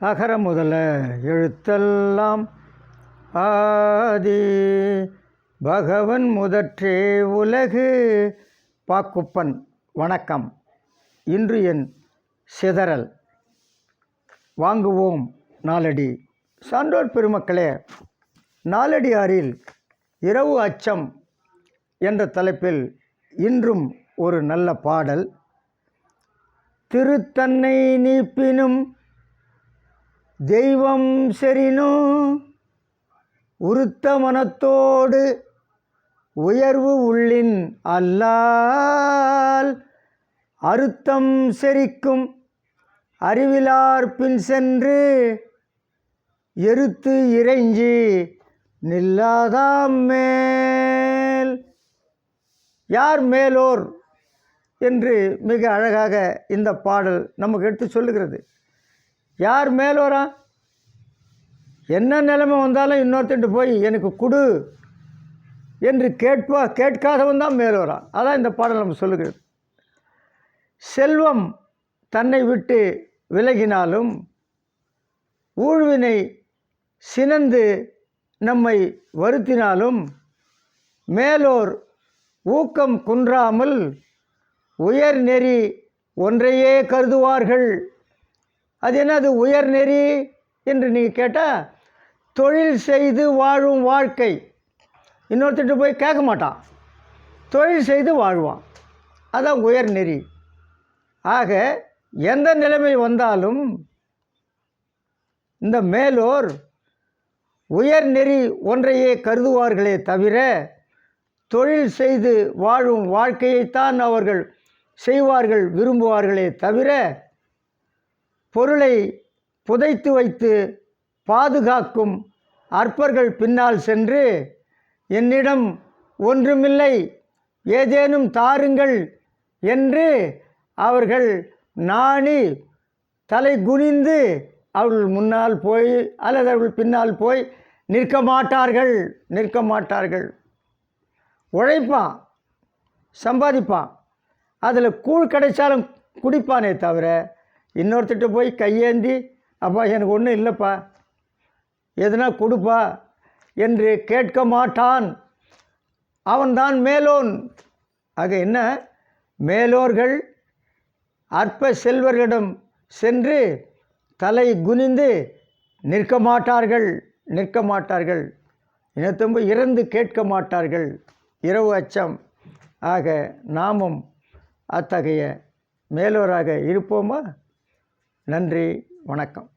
அகர முதல எழுத்தெல்லாம் ஆதி பகவன் முதற்றே உலகு. பாக்குப்பன். வணக்கம். இன்று என் சிதறல். வாங்குவோம் நாலடி. சான்றோர் பெருமக்களே, நாலடியாரில் இரவு அச்சம் என்ற தலைப்பில் இன்றும் ஒரு நல்ல பாடல். திருத்தன்னை நீப்பினும் தெய்வம் செறினும் உருத்த மனத்தோடு உயர்வு உள்ளின் அல்லால் அறுத்தம் செறிக்கும் அறிவிலார் பின் சென்று எருத்து இறைஞ்சி நில்லாதாம் மேல். யார் மேலோர் என்று மிக அழகாக இந்த பாடல் நமக்கு எடுத்து சொல்லுகிறது. யார் மேலோரா? என்ன நிலைமை வந்தாலும் இன்னொருத்தட்டு போய் எனக்கு கொடு என்று கேட்காதவன் தான் மேலோரா. அதான் இந்த பாடல் நம்ம சொல்லுகிறது. செல்வம் தன்னை விட்டு விலகினாலும் ஊழ்வினை சினந்து நம்மை வருத்தினாலும் மேலோர் ஊக்கம் குன்றாமல் உயர் நெறி ஒன்றையே கருதுவார்கள். அது என்னது உயர் நெறி என்று நீங்கள் கேட்டால், தொழில் செய்து வாழும் வாழ்க்கை. இன்னொருத்தட்டு போய் கேட்க மாட்டான், தொழில் செய்து வாழ்வான். அதான் உயர் நெறி. ஆக எந்த நிலைமை வந்தாலும் இந்த மேலோர் உயர் நெறி ஒன்றையே கருதுவார்களே தவிர தொழில் செய்து வாழும் வாழ்க்கையைத்தான் அவர்கள் செய்வார்கள், விரும்புவார்களே தவிர பொருளை புதைத்து வைத்து பாதுகாக்கும் அற்பர்கள் பின்னால் சென்று என்னிடம் ஒன்றுமில்லை, ஏதேனும் தாருங்கள் என்று அவர்கள் நாணி தலை குனிந்து அவர்கள் முன்னால் போய் அல்லது அவர்கள் பின்னால் போய் நிற்க மாட்டார்கள். உழைப்பான், சம்பாதிப்பான், அதில் கூழ் கிடைச்சாலும் குடிப்பானே தவிர இன்னொருத்திட்ட போய் கையேந்தி அப்பா எனக்கு ஒன்றும் இல்லைப்பா, எதுனா கொடுப்பா என்று கேட்க மாட்டான். அவன்தான் மேலோன். ஆக என்ன, மேலோர்கள் அற்ப செல்வர்களிடம் சென்று தலை குனிந்து நிற்க மாட்டார்கள். இனத்தம்பு இறந்து கேட்க மாட்டார்கள். இரவு அச்சம். ஆக நாமும் அத்தகைய மேலோராக இருப்போமா? நன்றி, வணக்கம்.